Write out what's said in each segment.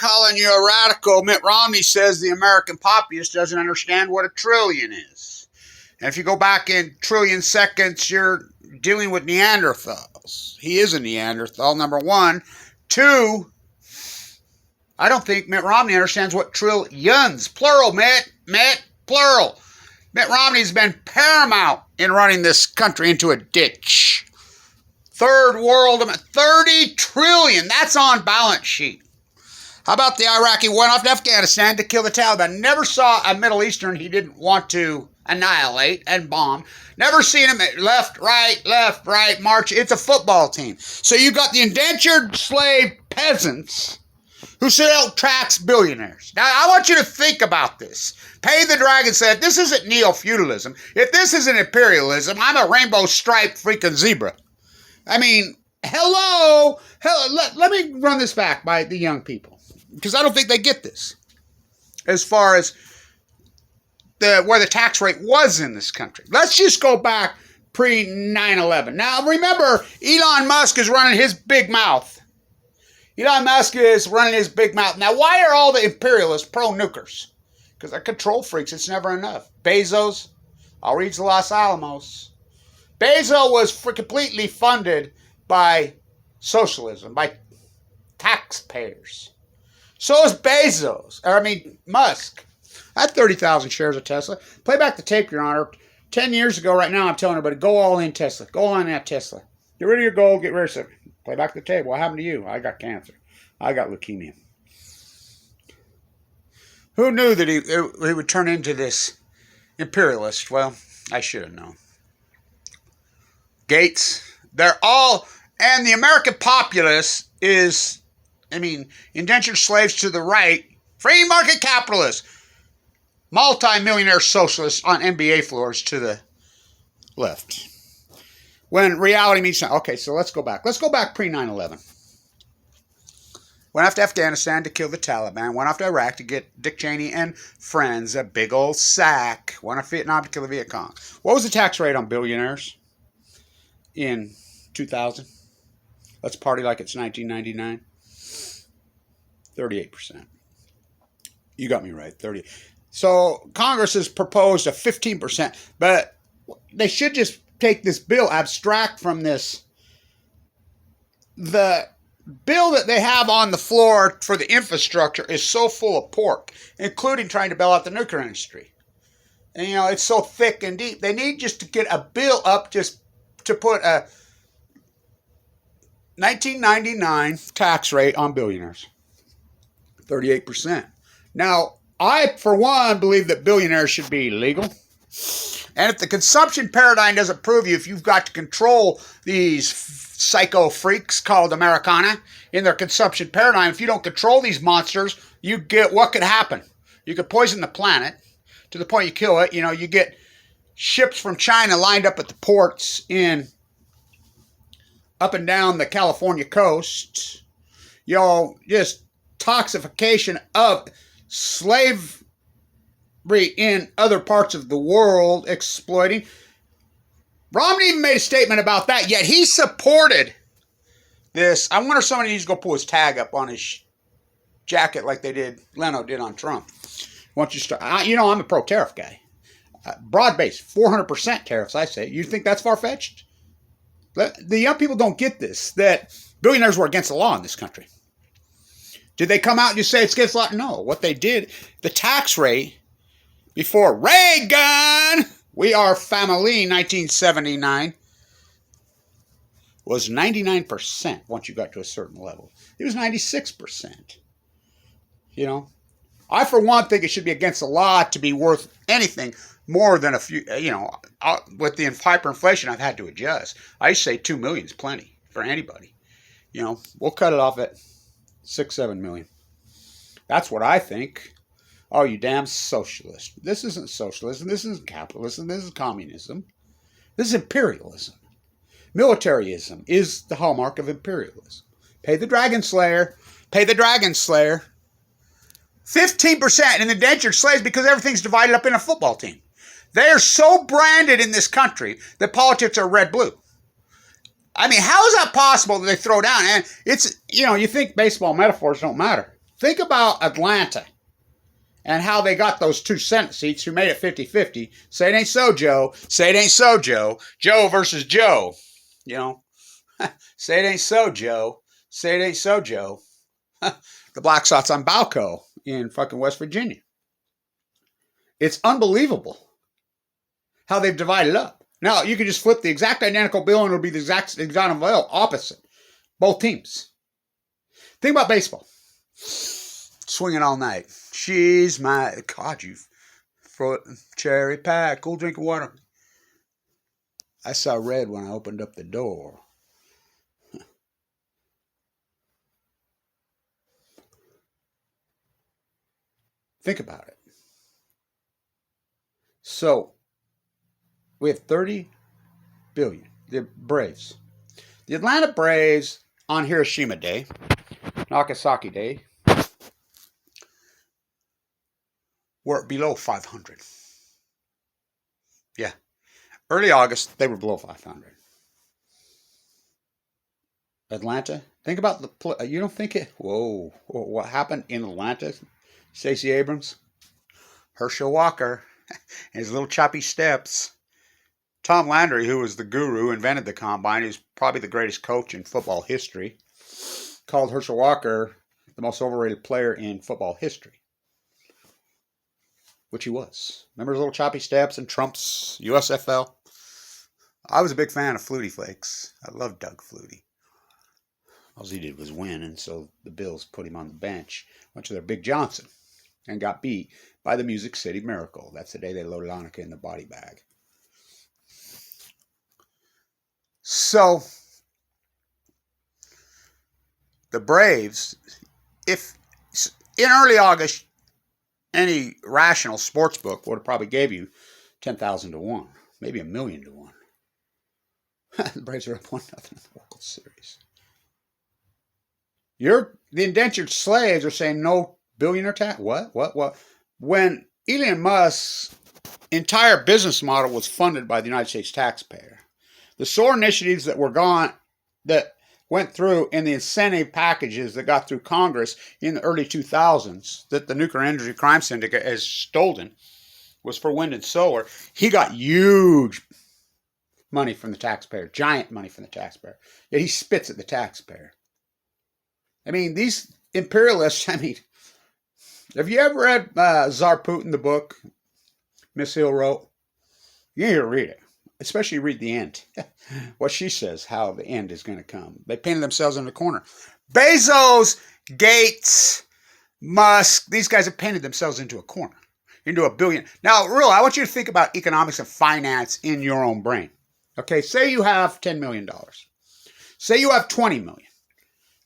calling you a radical. Mitt Romney says the American populace doesn't understand what a trillion is. And if you go back in trillion seconds, you're dealing with Neanderthals. He is a Neanderthal, number one. Two, I don't think Mitt Romney understands what trillions, plural, Mitt, plural. Mitt Romney's been paramount in running this country into a ditch. Third world, 30 trillion, that's on balance sheet. How about the Iraqi went off to Afghanistan to kill the Taliban? Never saw a Middle Eastern he didn't want to annihilate and bomb. Never seen him left, right, march. It's a football team. So you got the indentured slave peasants who should out-tax billionaires. Now, I want you to think about this. Pay the Dragon said, this isn't neo-feudalism. If this isn't imperialism, I'm a rainbow-striped freaking zebra. I mean, hello. Let me run this back by the young people, because I don't think they get this as far as where the tax rate was in this country. Let's just go back pre-9/11. Now, remember, Elon Musk is running his big mouth. Elon Musk is running his big mouth. Now, why are all the imperialists pro-nukers? Because they're control freaks. It's never enough. Bezos, I'll read the Los Alamos. Bezos was completely funded by socialism, by taxpayers. So is Musk. I had 30,000 shares of Tesla. Play back the tape, Your Honor. 10 years ago, right now, I'm telling everybody, go all in Tesla. Go all in that Tesla. Get rid of your gold, get rid of it. Play back the tape. What happened to you? I got cancer. I got leukemia. Who knew that he would turn into this imperialist? Well, I should have known. Gates, they're all, and the American populace is, indentured slaves to the right, free market capitalists, multi-millionaire socialists on NBA floors to the left. When reality means something. Okay, so let's go back. Let's go back pre-9/11. Went off to Afghanistan to kill the Taliban. Went off to Iraq to get Dick Cheney and friends a big old sack. Went off to Vietnam to kill the Viet Cong. What was the tax rate on billionaires in 2000? Let's party like it's 1999. 38%. You got me right, 30. So Congress has proposed a 15%, but they should just take this bill, abstract from this. The bill that they have on the floor for the infrastructure is so full of pork, including trying to bail out the nuclear industry. And, it's so thick and deep. They need just to get a bill up just to put a 1999 tax rate on billionaires. 38%. Now, I, for one, believe that billionaires should be legal. And if the consumption paradigm doesn't prove you, if you've got to control these psycho freaks called Americana in their consumption paradigm, if you don't control these monsters, you get what could happen. You could poison the planet to the point you kill it. You get ships from China lined up at the ports up and down the California coast. Just toxification of slavery in other parts of the world, exploiting. Romney even made a statement about that, yet he supported this. I wonder if somebody needs to go pull his tag up on his jacket like Leno did on Trump. Once you start, I'm a pro-tariff guy. Broad-based, 400% tariffs, I say. You think that's far-fetched? The young people don't get this, that billionaires were against the law in this country. Did they come out and just say it's against the law? No. What they did, the tax rate before Reagan, we are family, 1979, was 99% once you got to a certain level. It was 96%. I, for one, think it should be against the law to be worth anything more than a few, with the hyperinflation, I've had to adjust. I say 2 million is plenty for anybody. We'll cut it off at 6-7 million. That's what I think. Oh, you damn socialist. This isn't socialism. This isn't capitalism. This is communism. This is imperialism. Militarism is the hallmark of imperialism. Pay the dragon slayer. Pay the dragon slayer. 15% in indentured slaves because everything's divided up in a football team. They are so branded in this country that politics are red-blue. How is that possible that they throw down? And it's, you think baseball metaphors don't matter. Think about Atlanta and how they got those 2 Senate seats who made it 50-50. Say it ain't so, Joe. Say it ain't so, Joe. Joe versus Joe. You know, say it ain't so, Joe. Say it ain't so, Joe. The Black Sox on Balco in fucking West Virginia. It's unbelievable how they've divided up. Now, you can just flip the exact identical bill and it'll be the exact bill opposite. Both teams. Think about baseball. Swinging all night. She's my... God, you... Cherry pie, cool drink of water. I saw red when I opened up the door. Think about it. So, we have 30 billion. The Braves. The Atlanta Braves on Hiroshima Day, Nagasaki Day, were below 500. Yeah. Early August, they were below 500. Atlanta, think about the... You don't think it... Whoa. What happened in Atlanta? Stacey Abrams, Herschel Walker, and his little choppy steps. Tom Landry, who was the guru, who invented the combine, who's probably the greatest coach in football history, called Herschel Walker the most overrated player in football history. Which he was. Remember his little choppy steps and Trump's USFL? I was a big fan of Flutie Flakes. I loved Doug Flutie. All he did was win, and so the Bills put him on the bench. Went to their Big Johnson and got beat by the Music City Miracle. That's the day they loaded Annika in the body bag. So, the Braves, if in early August, any rational sports book would have probably gave you 10,000 to 1, maybe 1,000,000 to 1. The Braves are up 1-0 in the World Series. The indentured slaves are saying no billionaire tax. What? When Elon Musk's entire business model was funded by the United States taxpayer, the SOAR initiatives that went through in the incentive packages that got through Congress in the early 2000s that the Nuclear Energy Crime Syndicate has stolen was for wind and solar. He got huge money from the taxpayer, giant money from the taxpayer. Yet he spits at the taxpayer. I mean, these imperialists, have you ever read Tsar Putin, the book Miss Hill wrote? You need to read it. Especially read the end. What she says, how the end is going to come. They painted themselves in the corner. Bezos, Gates, Musk, these guys have painted themselves into a corner. Into a billion. Now, really, I want you to think about economics and finance in your own brain. Okay, say you have $10 million. Say you have $20 million.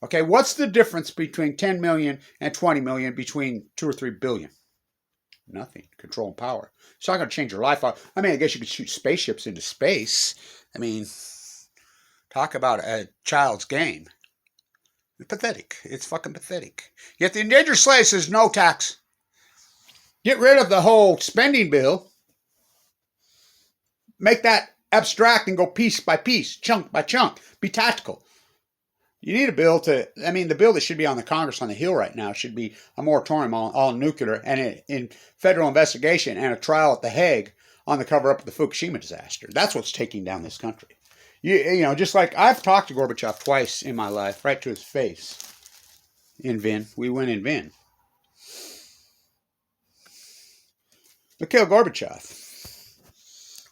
Okay, what's the difference between 10 million and 20 million between 2 or 3 billion? Nothing. Control and power. It's not going to change your life. I guess you could shoot spaceships into space. Talk about a child's game. It's pathetic. It's fucking pathetic. Yet the endangered slave says no tax. Get rid of the whole spending bill. Make that abstract and go piece by piece, chunk by chunk. Be tactical. You need a bill the bill that should be on the Congress on the Hill right now should be a moratorium on all nuclear and in federal investigation and a trial at The Hague on the cover-up of the Fukushima disaster. That's what's taking down this country. Just like I've talked to Gorbachev twice in my life, right to his face. In Vin. We went in Vin. Mikhail Gorbachev.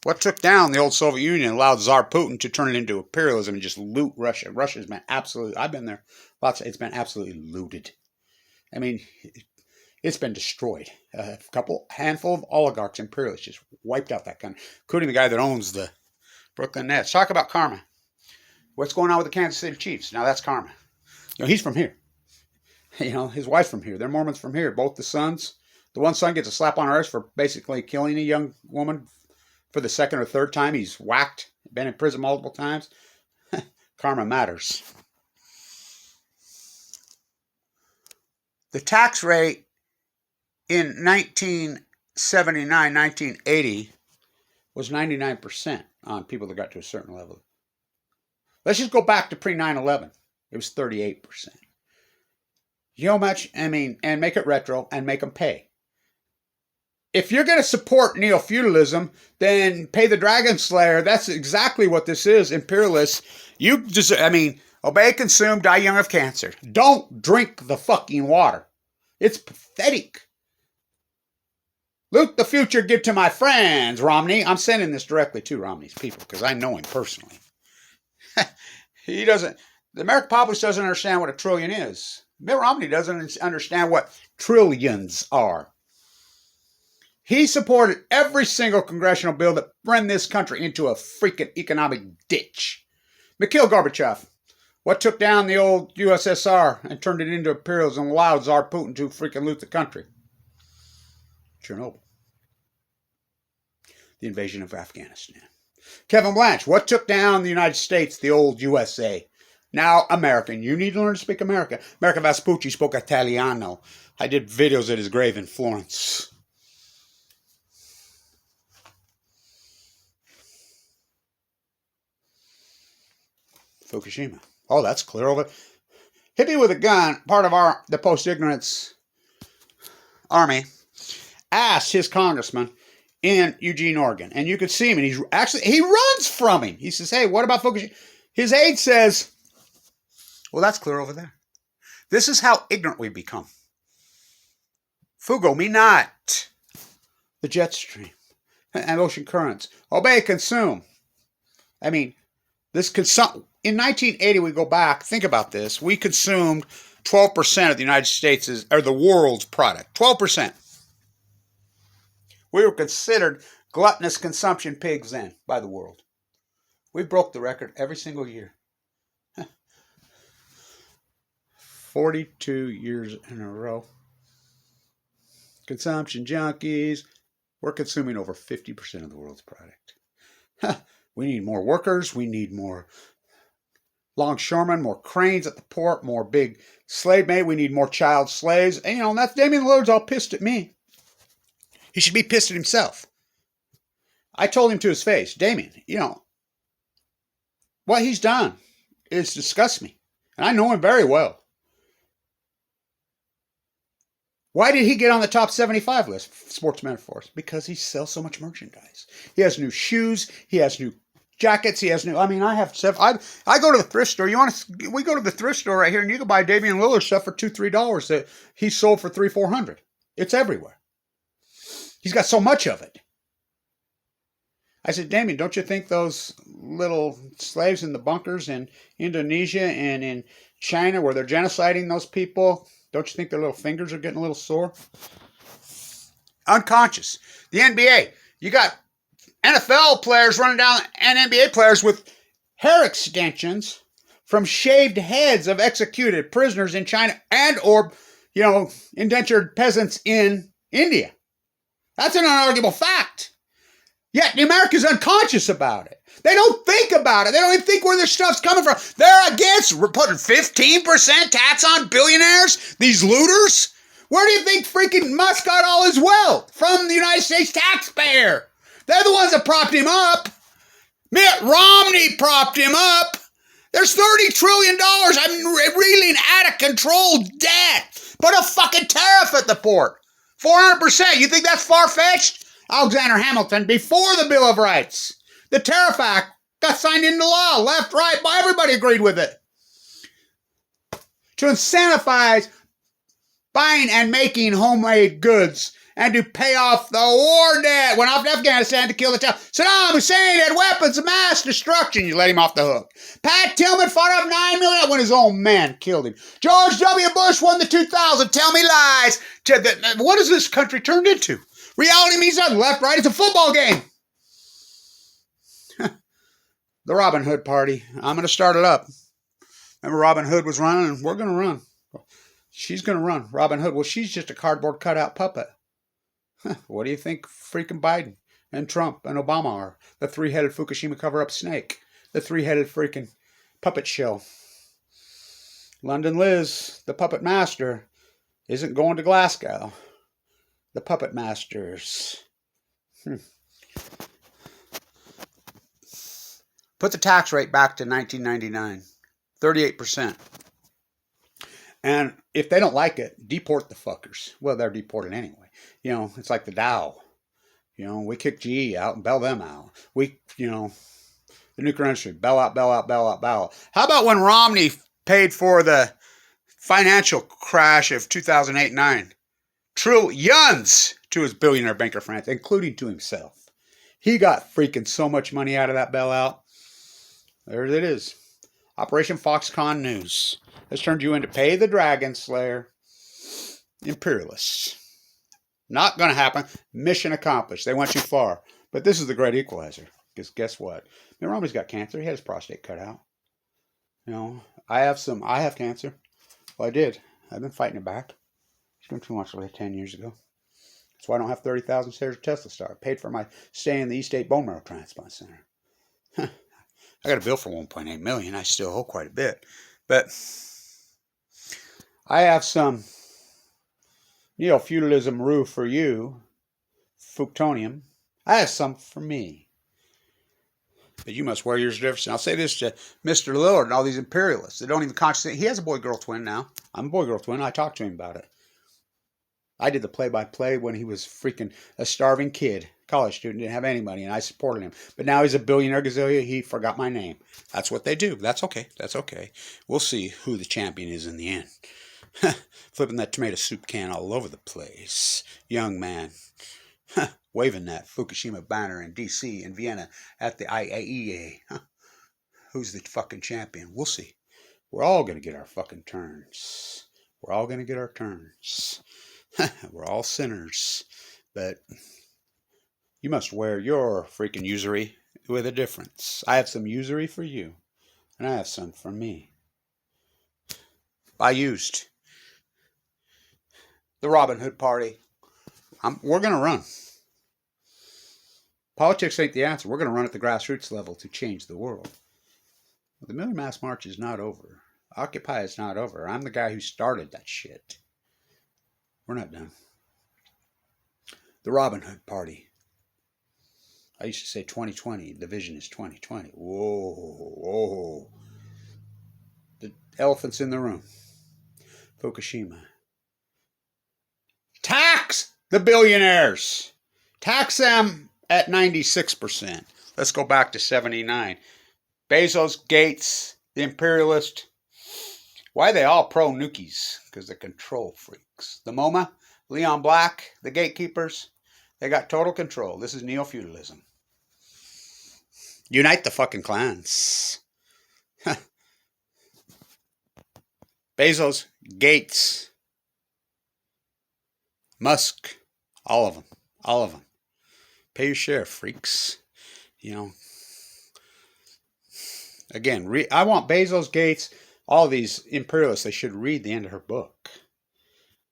What took down the old Soviet Union allowed Tsar Putin to turn it into imperialism and just loot Russia. Russia's been absolutely, I've been there, it's been absolutely looted. It's been destroyed. A handful of oligarchs, imperialists just wiped out that country, including the guy that owns the Brooklyn Nets. Talk about karma. What's going on with the Kansas City Chiefs? Now that's karma. He's from here. His wife's from here. They're Mormons from here. Both the sons. The one son gets a slap on the wrist for basically killing a young woman. For the second or third time, he's whacked, been in prison multiple times. Karma matters. The tax rate in 1979, 1980 was 99% on people that got to a certain level. Let's just go back to pre-9/11. It was 38%. You know how much? I mean, and make it retro and make them pay. If you're going to support neo-feudalism, then pay the Dragon Slayer. That's exactly what this is, imperialists. You just, I mean, obey, consume, die young of cancer. Don't drink the fucking water. It's pathetic. Loot the future, give to my friends, Romney. I'm sending this directly to Romney's people because I know him personally. He doesn't, the American populace doesn't understand what a trillion is. Mitt Romney doesn't understand what trillions are. He supported every single congressional bill that ran this country into a freaking economic ditch. Mikhail Gorbachev, what took down the old USSR and turned it into imperialism and allowed Tsar Putin to freaking loot the country? Chernobyl. The invasion of Afghanistan. Kevin Blanch, what took down the United States, the old USA? Now American. You need to learn to speak American. America Vespucci spoke Italiano. I did videos at his grave in Florence. Fukushima. Oh, that's clear over. Hippie with a gun, part of the post-ignorance army, asked his congressman in Eugene, Oregon, and you could see him, and he runs from him. He says, "Hey, what about Fukushima?" His aide says, "Well, that's clear over there." This is how ignorant we become. Fugo me not. The jet stream and ocean currents. Obey, consume. I mean, in 1980, we go back, think about this, we consumed 12% of the United States, or the world's product. 12%. We were considered gluttonous consumption pigs then by the world. We broke the record every single year. 42 years in a row. Consumption junkies. We're consuming over 50% of the world's product. We need more workers. We need more longshoremen, more cranes at the port, more big slave mate. We need more child slaves. And, and that's Damian Lillard's all pissed at me. He should be pissed at himself. I told him to his face, Damian, what he's done is disgust me. And I know him very well. Why did he get on the top 75 list, Sports Metaphors? Because he sells so much merchandise. He has new shoes. He has new jackets. He has I have stuff. I go to the thrift store. We go to the thrift store right here, and you can buy Damian Lillard stuff for $2-3 that he sold for $300-400. It's everywhere. He's got so much of it. I said, Damian, don't you think those little slaves in the bunkers in Indonesia and in China where they're genociding those people, don't you think their little fingers are getting a little sore? Unconscious. The NBA. You got NFL players running down and NBA players with hair extensions from shaved heads of executed prisoners in China or indentured peasants in India. That's an unarguable fact. Yet the Americans are unconscious about it. They don't think about it. They don't even think where their stuff's coming from. They're against putting 15% tax on billionaires, these looters. Where do you think freaking Musk got all his wealth? From the United States taxpayer. They're the ones that propped him up. Mitt Romney propped him up. There's $30 trillion. I'm reeling out of control debt. Put a fucking tariff at the port. 400%. You think that's far-fetched? Alexander Hamilton, before the Bill of Rights, the Tariff Act got signed into law. Left, right, everybody agreed with it. To incentivize buying and making homemade goods and to pay off the war debt. Went off to Afghanistan to kill the Taliban. Saddam Hussein had weapons of mass destruction. You let him off the hook. Pat Tillman fought off $9 million when his own men killed him. George W. Bush won the 2000. Tell me lies. What has this country turned into? Reality means nothing. Left, right. It's a football game. The Robinhood party. I'm going to start it up. Remember Robinhood was running, and we're going to run. She's going to run. Robinhood. Well, she's just a cardboard cutout puppet. What do you think freaking Biden and Trump and Obama are? The three-headed Fukushima cover-up snake. The three-headed freaking puppet show. London Liz, the puppet master, isn't going to Glasgow. The puppet masters. Put the tax rate back to 1999. 38%. And if they don't like it, deport the fuckers. Well, they're deported anyway. You know, it's like the Dow. You know, we kick GE out and bail them out. The nuclear industry, bail out, bail out, bail out, bail out. How about when Romney paid for the financial crash of 2008-9? Trillions to his billionaire banker friends, including to himself. He got freaking so much money out of that bailout. There it is. Operation Foxconn News has turned you into Pay the Dragon Slayer. Imperialists. Not going to happen. Mission accomplished. They went too far. But this is the great equalizer. Because guess what? Mitt Romney's got cancer. He had his prostate cut out. You know, I have cancer. Well, I did. I've been fighting it back. It's been too much like 10 years ago. That's why I don't have 30,000 shares of Tesla stock. I paid for my stay in the East State Bone Marrow Transplant Center. I got a bill for $1.8 million. I still owe quite a bit. But I have some neo-feudalism rue for you, Fuctonium. I have some for me. But you must wear yours different. And I'll say this to Mr. Lillard and all these imperialists. They don't even consciously. He has a boy-girl twin now. I'm a boy-girl twin. I talked to him about it. I did the play-by-play when he was freaking a starving kid, college student, didn't have any money, and I supported him. But now he's a billionaire gazillion. He forgot my name. That's what they do. That's okay. That's okay. We'll see who the champion is in the end. Flipping that tomato soup can all over the place. Young man. Waving that Fukushima banner in D.C. and Vienna at the IAEA. Who's the fucking champion? We'll see. We're all going to get our fucking turns. We're all going to get our turns. We're all sinners. But you must wear your freaking usury with a difference. I have some usury for you. And I have some for me. I used the Robinhood party. We're going to run. Politics ain't the answer. We're going to run at the grassroots level to change the world. The Million Mass March is not over. Occupy is not over. I'm the guy who started that shit. We're not done. The Robinhood Party. I used to say 2020. The vision is 2020. Whoa, whoa. The elephant's in the room. Fukushima. Tax the billionaires. Tax them at 96%. Let's go back to 79. Bezos, Gates, the imperialist. Why are they all pro-nukies? Because they're control freaks. The MoMA, Leon Black, the gatekeepers, they got total control. This is neo-feudalism. Unite the fucking clans. Bezos, Gates, Musk, all of them. All of them. Pay your share, freaks. You know. Again, I want Bezos, Gates, all these imperialists, they should read the end of her book.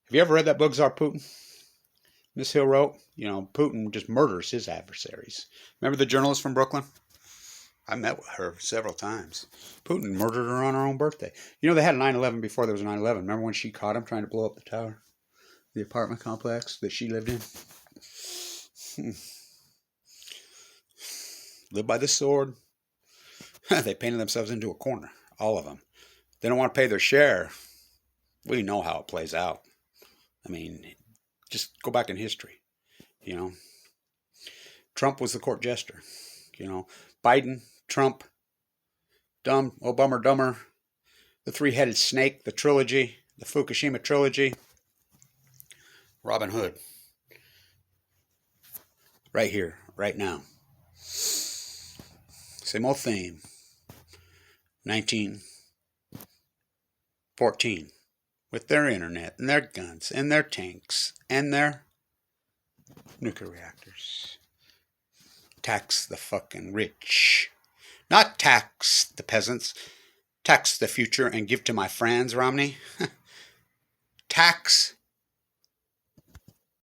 Have you ever read that book, Tsar Putin? Miss Hill wrote, Putin just murders his adversaries. Remember the journalist from Brooklyn? I met with her several times. Putin murdered her on her own birthday. They had a 9/11 before there was a 9/11. Remember when she caught him trying to blow up the tower? The apartment complex that she lived in? Live by the sword. They painted themselves into a corner. All of them. They don't want to pay their share. We know how it plays out. I mean, just go back in history. Trump was the court jester. Biden, Trump, Dumb, Obama, Dumber, the three-headed snake, the trilogy, the Fukushima trilogy, Robin Hood. Right here, right now. Same old theme. 1914. With their internet and their guns and their tanks and their nuclear reactors. Tax the fucking rich. Not tax the peasants. Tax the future and give to my friends, Romney. Tax